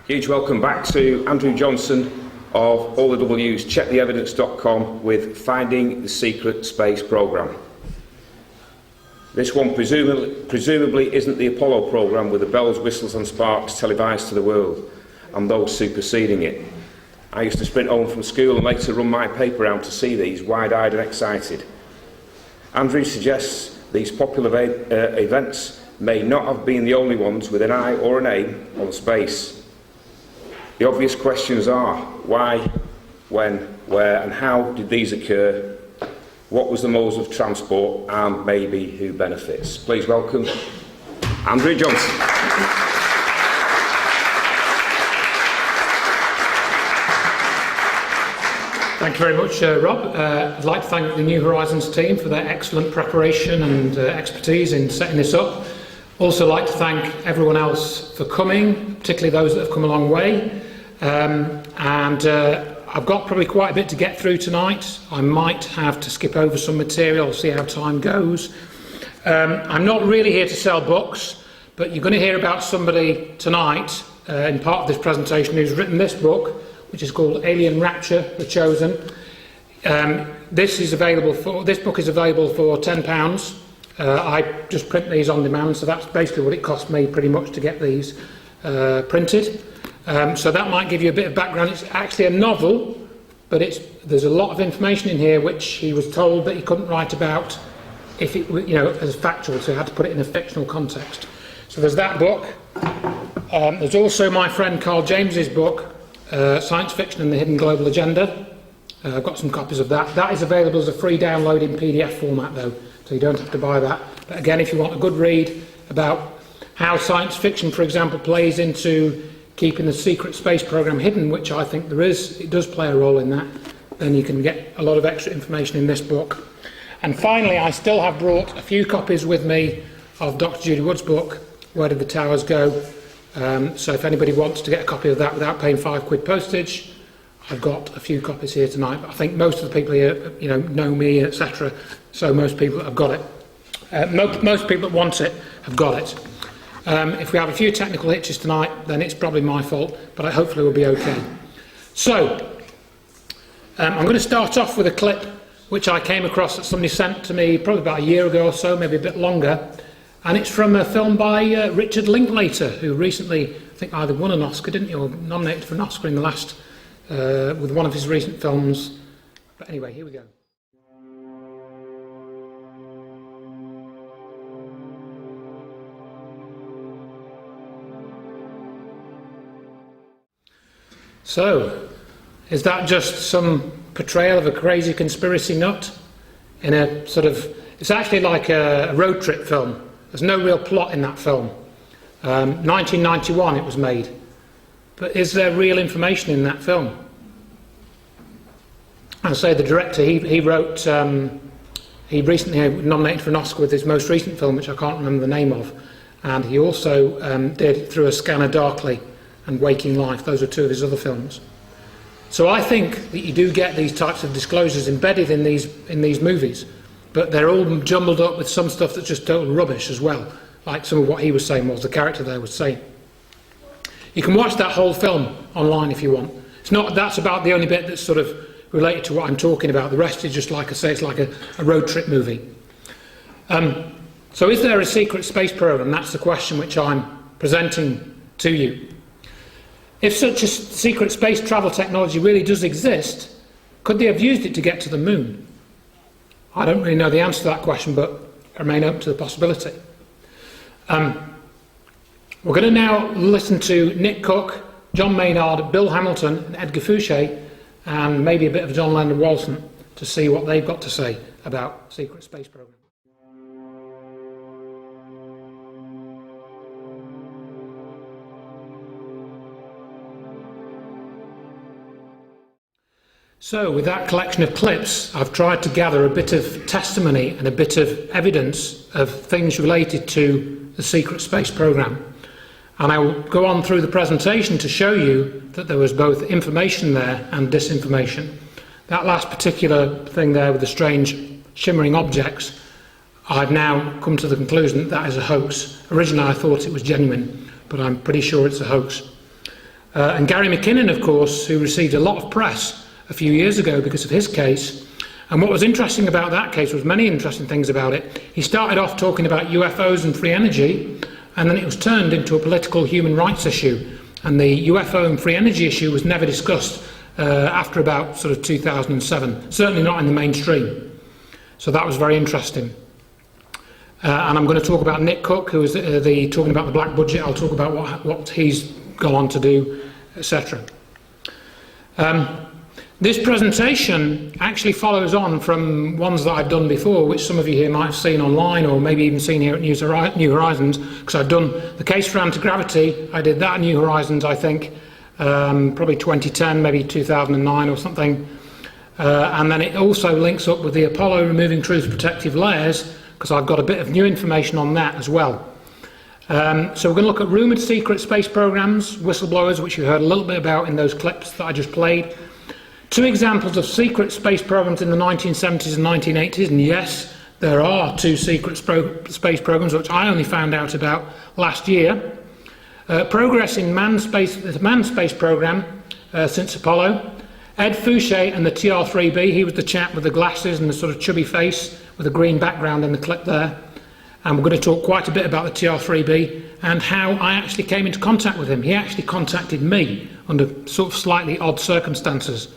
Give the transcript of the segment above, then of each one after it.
Huge welcome back to Andrew Johnson of all the W's, checktheevidence.com with Finding the Secret Space Programme. This one presumably isn't the Apollo programme with the bells, whistles and sparks televised to the world and those superseding it. I used to sprint home from school and later run my paper round to see these, wide-eyed and excited. Andrew suggests these popular events may not have been the only ones with an eye or an aim on space. The obvious questions are why, when, where and how did these occur? What was the modes of transport and maybe who benefits? Please welcome Andrew Johnson. Thank you very much, Rob. I'd like to thank the New Horizons team for their excellent preparation and expertise in setting this up. Also like to thank everyone else for coming, particularly those that have come a long way. I've got probably quite a bit to get through tonight. I might have to skip over some material, see how time goes. I'm not really here to sell books, but you're going to hear about somebody tonight in part of this presentation who's written this book, which is called Alien Rapture, The Chosen. This book is available for £10. I just print these on demand, so that's basically what it cost me pretty much to get these printed. So that might give you a bit of background. It's actually a novel, but there's a lot of information in here which he was told that he couldn't write about if it, as factual, so he had to put it in a fictional context. So there's that book. There's also my friend Carl James's book, Science Fiction and the Hidden Global Agenda. I've got some copies of that. That is available as a free download in PDF format though, so you don't have to buy that. But again, if you want a good read about how science fiction, for example, plays into keeping the secret space program hidden, which I think it does play a role in that, then you can get a lot of extra information in this book. And finally, I still have brought a few copies with me of Dr. Judy Wood's book, Where Did the Towers Go? So if anybody wants to get a copy of that without paying £5 postage, I've got a few copies here tonight. But I think most of the people here, know me, etc. So most people have got it. Most people that want it have got it. If we have a few technical hitches tonight, then it's probably my fault, but hopefully we'll be okay. So, I'm going to start off with a clip which I came across that somebody sent to me probably about a year ago or so, maybe a bit longer, and it's from a film by Richard Linklater, who recently, I think, either won an Oscar, didn't he, or nominated for an Oscar in the last, with one of his recent films. But anyway, here we go. So, is that just some portrayal of a crazy conspiracy nut in a sort of... It's actually like a road trip film. There's no real plot in that film. 1991 it was made. But is there real information in that film? I'll say the director, he wrote... he recently nominated for an Oscar with his most recent film, which I can't remember the name of. And he also did Through a Scanner Darkly and Waking Life. Those are two of his other films. So I think that you do get these types of disclosures embedded in these movies, but they're all jumbled up with some stuff that's just total rubbish as well, like some of what he was saying was the character there was saying. You can watch that whole film online if you want. That's about the only bit that's sort of related to what I'm talking about. The rest is just, like I say, it's like a road trip movie. So is there a secret space program? That's the question which I'm presenting to you. If such a secret space travel technology really does exist, could they have used it to get to the moon? I don't really know the answer to that question, but I remain open to the possibility. We're going to now listen to Nick Cook, John Maynard, Bill Hamilton and Edgar Fouché, and maybe a bit of John Leonard Walton to see what they've got to say about secret space program. So, with that collection of clips, I've tried to gather a bit of testimony and a bit of evidence of things related to the secret space program. And I will go on through the presentation to show you that there was both information there and disinformation. That last particular thing there with the strange shimmering objects, I've now come to the conclusion that that is a hoax. Originally I thought it was genuine, but I'm pretty sure it's a hoax. And Gary McKinnon, of course, who received a lot of press a few years ago because of his case. And what was interesting about that case was many interesting things about it. He started off talking about UFOs and free energy, and then it was turned into a political human rights issue. And the UFO and free energy issue was never discussed after about sort of 2007, certainly not in the mainstream. So that was very interesting. And I'm going to talk about Nick Cook, who is talking about the black budget. I'll talk about what he's gone on to do, etc. This presentation actually follows on from ones that I've done before, which some of you here might have seen online or maybe even seen here at New Horizons, because I've done the case for Antigravity. I did that at New Horizons, I think, probably 2010, maybe 2009 or something. And then it also links up with the Apollo removing truth protective layers, because I've got a bit of new information on that as well. So we're going to look at rumoured secret space programs, whistleblowers, which you heard a little bit about in those clips that I just played. Two examples of secret space programs in the 1970s and 1980s, and yes, there are two secret space programs, which I only found out about last year. Progress in the manned space program since Apollo. Ed Fouché and the TR-3B, he was the chap with the glasses and the sort of chubby face with a green background in the clip there. And we're going to talk quite a bit about the TR-3B and how I actually came into contact with him. He actually contacted me under sort of slightly odd circumstances.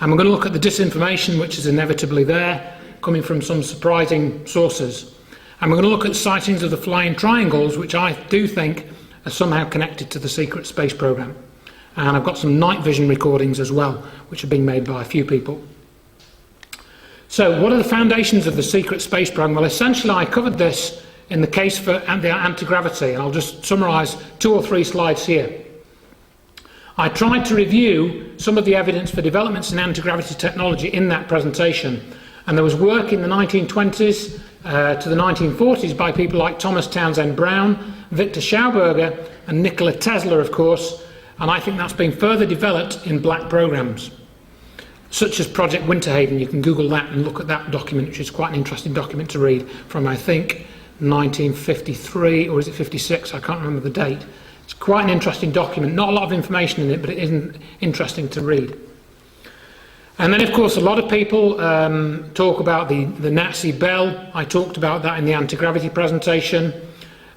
And we're going to look at the disinformation which is inevitably there, coming from some surprising sources. And we're going to look at sightings of the flying triangles, which I do think are somehow connected to the secret space program. And I've got some night vision recordings as well, which are being made by a few people. So what are the foundations of the secret space program? Well, essentially I covered this in the case for the anti-gravity, and I'll just summarise 2 or 3 slides here. I tried to review some of the evidence for developments in anti-gravity technology in that presentation, and there was work in the 1920s to the 1940s by people like Thomas Townsend Brown, Victor Schauberger and Nikola Tesla, of course, and I think that's been further developed in black programs, such as Project Winterhaven. You can Google that and look at that document, which is quite an interesting document to read, from I think 1953, or is it 56? I can't remember the date. It's quite an interesting document, not a lot of information in it, but it is interesting to read. And then, of course, a lot of people talk about the Nazi bell. I talked about that in the anti-gravity presentation.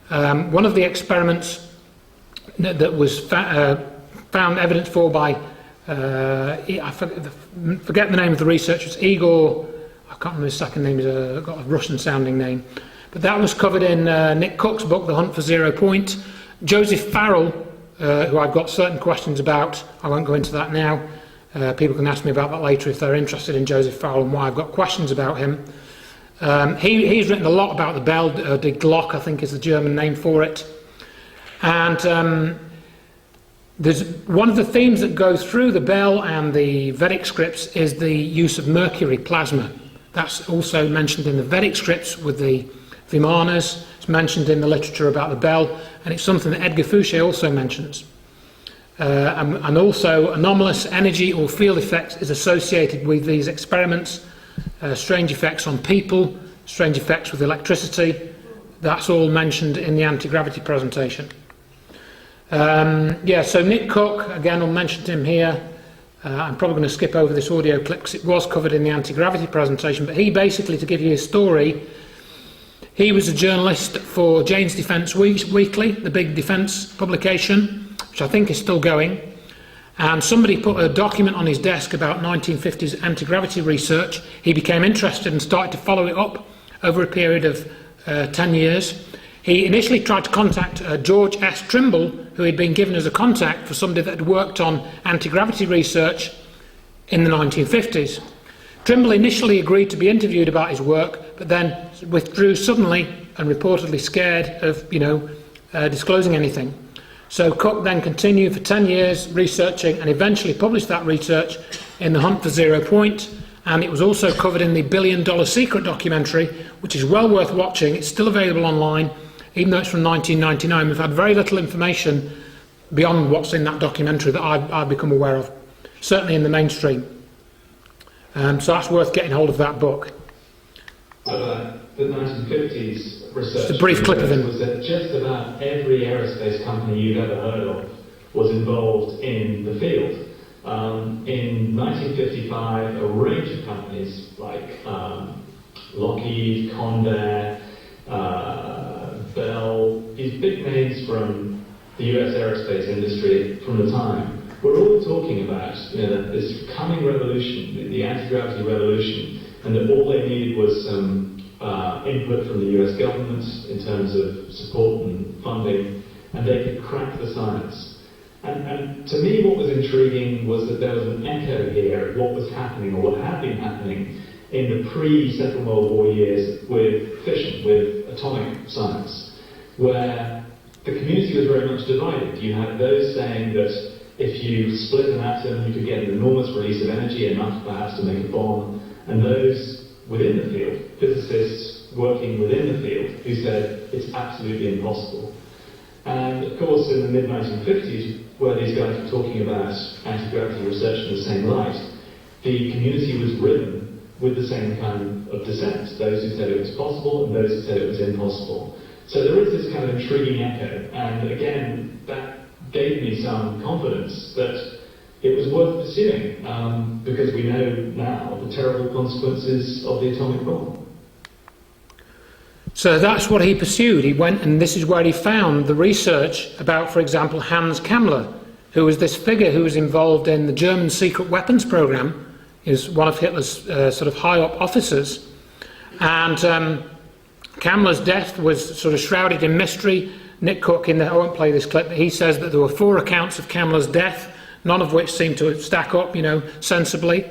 One of the experiments that was found evidence for by, I forget the name of the researcher, it's Igor, I can't remember his second name, he's got a Russian-sounding name. But that was covered in Nick Cook's book, The Hunt for Zero Point. Joseph Farrell, who I've got certain questions about, I won't go into that now. People can ask me about that later if they're interested in Joseph Farrell and why I've got questions about him. He's written a lot about the bell, Die Glock, I think is the German name for it. And there's one of the themes that goes through the bell and the Vedic scripts is the use of mercury plasma. That's also mentioned in the Vedic scripts with the Vimanas. It's mentioned in the literature about the bell, and it's something that Edgar Fouché also mentions. And also anomalous energy or field effects is associated with these experiments, strange effects on people, strange effects with electricity. That's all mentioned in the anti-gravity presentation. So Nick Cook, again I'll mention him here. I'm probably going to skip over this audio clip because it was covered in the anti-gravity presentation, but he basically, to give you his story, he was a journalist for Jane's Defence Weekly, the big defence publication, which I think is still going, and somebody put a document on his desk about 1950s anti-gravity research. He became interested and started to follow it up over a period of 10 years. He initially tried to contact George S. Trimble, who had been given as a contact for somebody that had worked on anti-gravity research in the 1950s. Trimble initially agreed to be interviewed about his work, but then withdrew suddenly and reportedly scared of, disclosing anything. So Cook then continued for 10 years researching and eventually published that research in The Hunt for Zero Point, and it was also covered in the $1 Billion Secret documentary, which is well worth watching. It's still available online, even though it's from 1999. We've had very little information beyond what's in that documentary that I've become aware of, certainly in the mainstream. So that's worth getting hold of that book. The 1950s research just a brief clip of him. Was that just about every aerospace company you've ever heard of was involved in the field. In 1955, a range of companies like Lockheed, Convair, Bell, these big names from the US aerospace industry from the time, were all talking about this coming revolution, the anti-gravity revolution, and that all they needed was some input from the US government in terms of support and funding, and they could crack the science. And to me, what was intriguing was that there was an echo here of what was happening, or what had been happening, in the pre-Second World War years with fission, with atomic science, where the community was very much divided. You had those saying that if you split an atom, you could get an enormous release of energy, enough perhaps to make a bomb, and those within the field, physicists working within the field, who said it's absolutely impossible. And of course, in the mid-1950s, where these guys were talking about anti-gravity research in the same light, the community was ridden with the same kind of dissent. Those who said it was possible and those who said it was impossible. So there is this kind of intriguing echo, and again, that gave me some confidence that it was worth pursuing, because we know now the terrible consequences of the atomic bomb. So that's what he pursued. He went, and this is where he found the research about, for example, Hans Kammler, who was this figure who was involved in the German secret weapons program. He was one of Hitler's sort of high-up officers. And Kammler's death was sort of shrouded in mystery. Nick Cook, I won't play this clip, but he says that there were 4 accounts of Kammler's death, none of which seemed to stack up, sensibly.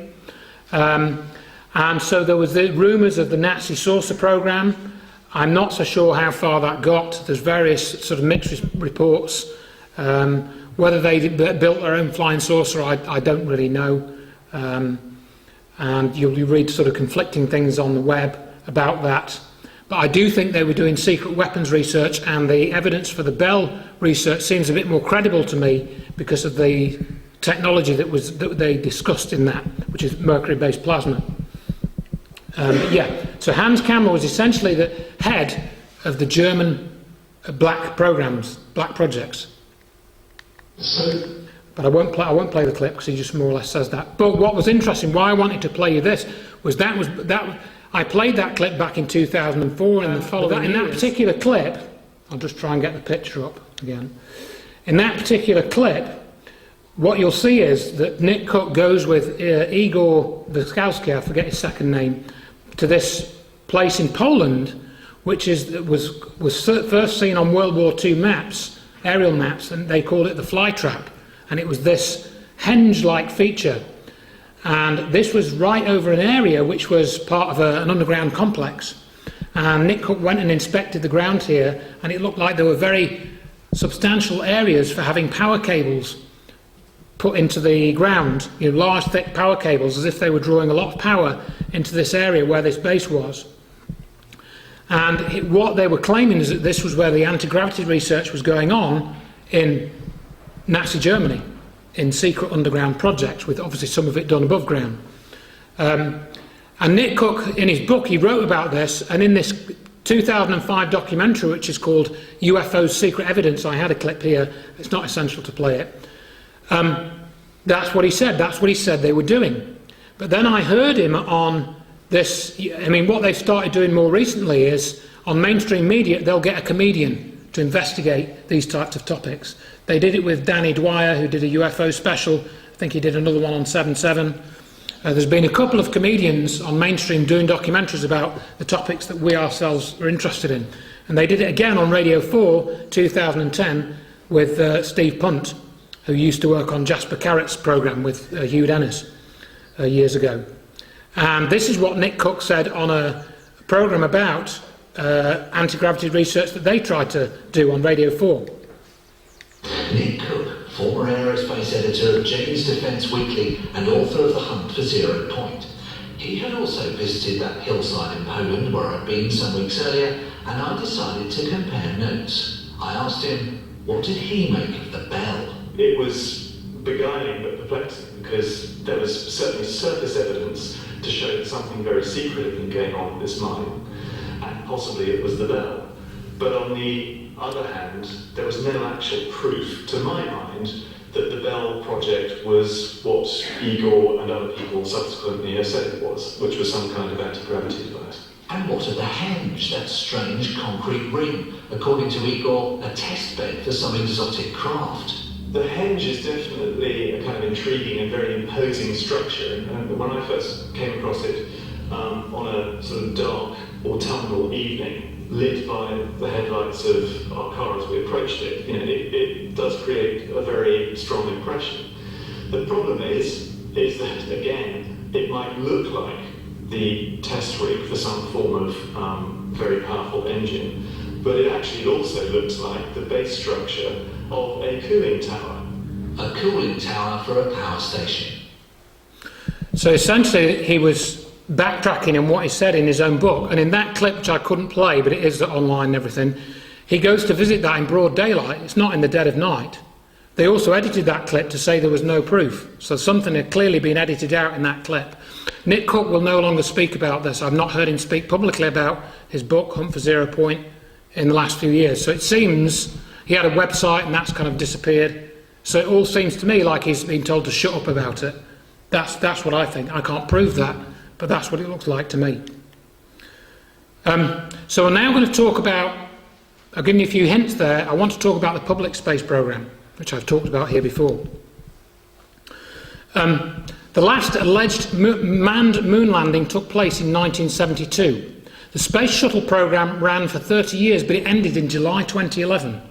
And so there was the rumours of the Nazi saucer program. I'm not so sure how far that got. There's various sort of mixed reports. Whether they built their own flying saucer, I don't really know. And you'll read sort of conflicting things on the web about that. But I do think they were doing secret weapons research, and the evidence for the Bell research seems a bit more credible to me because of the technology that they discussed in that, which is mercury-based plasma. So Hans Kammler was essentially the head of the German black programs, black projects. But I won't play the clip because he just more or less says that. But what was interesting, why I wanted to play you this, was that I played that clip back in 2004 and the following years. In that particular clip, I'll just try and get the picture up again. In that particular clip, what you'll see is that Nick Cook goes with Igor Wyszkowski, I forget his second name, to this place in Poland, which was first seen on World War II maps, aerial maps, and they called it the fly trap. And it was this henge-like feature. And this was right over an area which was part of an underground complex. And Nick Cook went and inspected the ground here, and it looked like there were very substantial areas for having power cables put into the ground, large thick power cables, as if they were drawing a lot of power into this area where this base was. And what they were claiming is that this was where the anti-gravity research was going on in Nazi Germany, in secret underground projects, with obviously some of it done above ground. And Nick Cook, in his book, he wrote about this, and in this 2005 documentary, which is called UFO's Secret Evidence, I had a clip here, it's not essential to play it. That's what he said they were doing. But then I heard him on this, what they've started doing more recently is, on mainstream media, they'll get a comedian to investigate these types of topics. They did it with Danny Dwyer, who did a UFO special. I think he did another one on 7/7. There's been a couple of comedians on mainstream doing documentaries about the topics that we ourselves are interested in. And they did it again on Radio 4, 2010, with Steve Punt, who used to work on Jasper Carrot's programme with Hugh Dennis years ago. And this is what Nick Cook said on a programme about anti-gravity research that they tried to do on Radio 4. Nick Cook, former aerospace editor of Jane's Defence Weekly and author of The Hunt for Zero Point. He had also visited that hillside in Poland where I'd been some weeks earlier, and I decided to compare notes. I asked him, what did he make of the Bell? It was beguiling but perplexing, because there was certainly surface evidence to show that something very secret had been going on at this mine, and possibly it was the Bell. But on the other hand, there was no actual proof, to my mind, that the Bell project was what Igor and other people subsequently have said it was, which was some kind of anti-gravity device. And what of the henge, that strange concrete ring? According to Igor, a test bed for some exotic craft. The henge is definitely a kind of intriguing and very imposing structure, and when I first came across it on a sort of dark autumnal evening, lit by the headlights of our car as we approached it, it does create a very strong impression. The problem is that, again, it might look like the test rig for some form of very powerful engine, but it actually also looks like the base structure of a cooling tower. A cooling tower for a power station. So essentially he was backtracking on what he said in his own book, and in that clip, which I couldn't play, but it is online and everything, he goes to visit that in broad daylight. It's not in the dead of night. They also edited that clip to say there was no proof, so something had clearly been edited out in that clip. Nick Cook will no longer speak about this. I've not heard him speak publicly about his book, Hunt for Zero Point, in the last few years. So it seems he had a website and that's kind of disappeared. So it all seems to me like he's been told to shut up about it. That's what I think. I can't prove that, but that's what it looks like to me. So I'm now going to talk about, I've given you a few hints there, I want to talk about the public space programme, which I've talked about here before. The last alleged manned moon landing took place in 1972. The Space Shuttle programme ran for 30 years, but it ended in July 2011.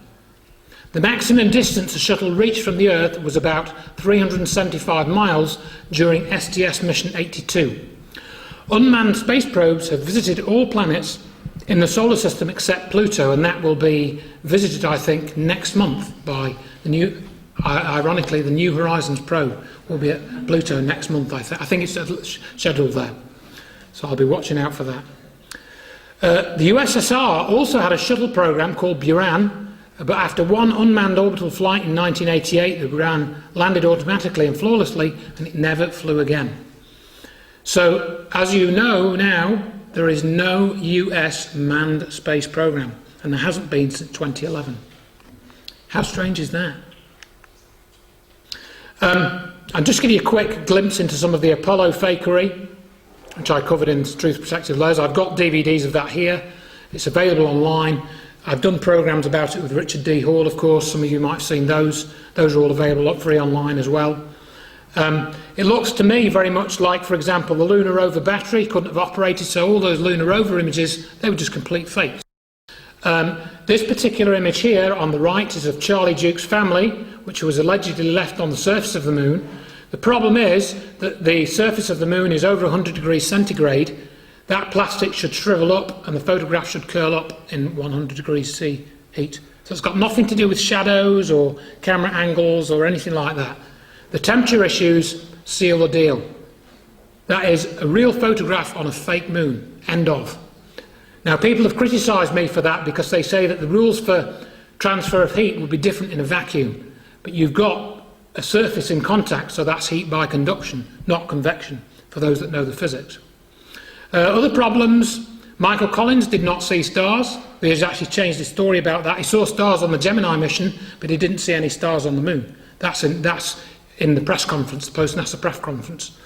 The maximum distance the shuttle reached from the Earth was about 375 miles during STS Mission 82. Unmanned space probes have visited all planets in the solar system except Pluto, and that will be visited, I think, next month by the new, ironically, the New Horizons probe will be at Pluto next month, I think it's scheduled there. So I'll be watching out for that. The USSR also had a shuttle program called Buran, but after one unmanned orbital flight in 1988, the Buran landed automatically and flawlessly, and it never flew again. So, as you know now, there is no US manned space program, and there hasn't been since 2011. How strange is that? I'll just give you a quick glimpse into some of the Apollo fakery, which I covered in Truth Protective Layers. I've got DVDs of that here. It's available online. I've done programmes about it with Richard D. Hall, of course. Some of you might have seen those. Those are all available up free online as well. It looks to me very much like, for example, the lunar rover battery couldn't have operated, so all those lunar rover images, they were just complete fakes. This particular image here on the right is of Charlie Duke's family, which was allegedly left on the surface of the moon. The problem is that the surface of the moon is over 100 degrees centigrade. That plastic should shrivel up and the photograph should curl up in 100 degrees C heat. So it's got nothing to do with shadows or camera angles or anything like that. The temperature issues seal the deal. That is a real photograph on a fake moon. End of. Now, people have criticised me for that because they say that the rules for transfer of heat would be different in a vacuum. But you've got a surface in contact, so that's heat by conduction, not convection, for those that know the physics. Other problems, Michael Collins did not see stars. He has actually changed his story about that. He saw stars on the Gemini mission, but he didn't see any stars on the moon. That's in the press conference, the post-NASA press conference.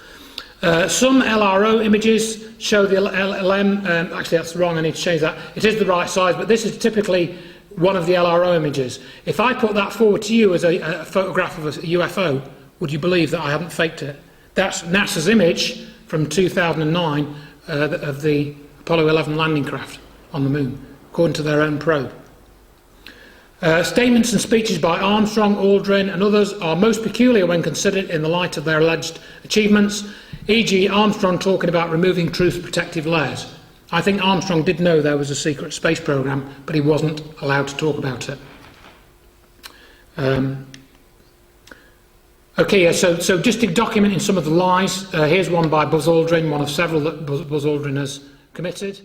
Some LRO images show the LM, actually that's wrong, I need to change that. It is the right size, but this is typically one of the LRO images. If I put that forward to you as a photograph of a UFO, would you believe that I haven't faked it? That's NASA's image from 2009 of the Apollo 11 landing craft on the moon, according to their own probe. Statements and speeches by Armstrong, Aldrin and others are most peculiar when considered in the light of their alleged achievements, e.g. Armstrong talking about removing truth protective layers. I think Armstrong did know there was a secret space program, but he wasn't allowed to talk about it. So just documenting some of the lies, here's one by Buzz Aldrin, one of several that Buzz Aldrin has committed.